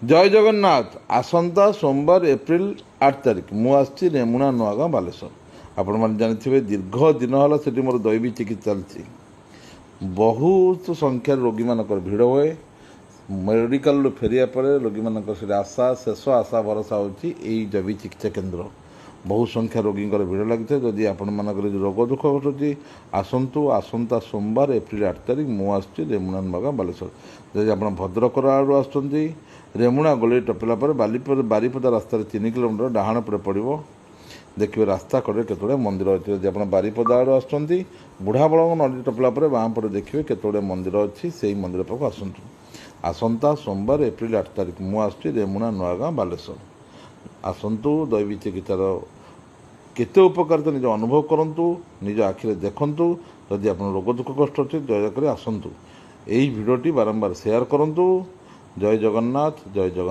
जय जगन्नाथ। आसंता सोमवार एप्रिल 8 तारिख मु आसी रेमुणा नुआगाँ बालेश्वर। आपण मैंने जानी दीर्घ दिन है से मोर दैवी चिकित्सा चलती। बहुत संख्यार रोगी मानक भिड़ हुए। मेडिकल फेरिया पर रोगी मानक आशा शेष आशा भरोसा होची दैवी चिकित्सा केन्द्र। बहुत संख्या रोगी भिड़ लगी है। जदि आपण मानक रोग दुख घटुची आसतु आसंता सोमवार एप्रिल 8 तारिख मु आसी रेमुणा नुआगाँ बालेश्वर। जदि आप भद्रक आड़ू आसुँच रेमुणा गली टपिला बारीपदा रास्तार 3 किलोमीटर डाहाण पड़े पड़ो। देखिए रास्ता कड़े केतोड़े मंदिर अच्छी। जब आप बारीपदा आड़ू आसुँच बुढ़ा बड़ंग नदी टपिला बाँ पटे देखिए केतोड़े मंदिर अच्छी। से मंदिर पाक आसतु। आसंता सोमवार एप्रिल 8 तारिख मु आसुँच रेमुणा नुआगाँ बालेश्वर। आसतु दैवी चिकित्सार केते उपकारिता निज अनुभव करूँ, निज आखिरे देखूँ। जदि आप रोग दुख कष्ट अच्छे दयाकोरी आसतु। यही भिडियोटी बारंबार शेयर करूँ। जय जगन्नाथ। जय जगन्नाथ।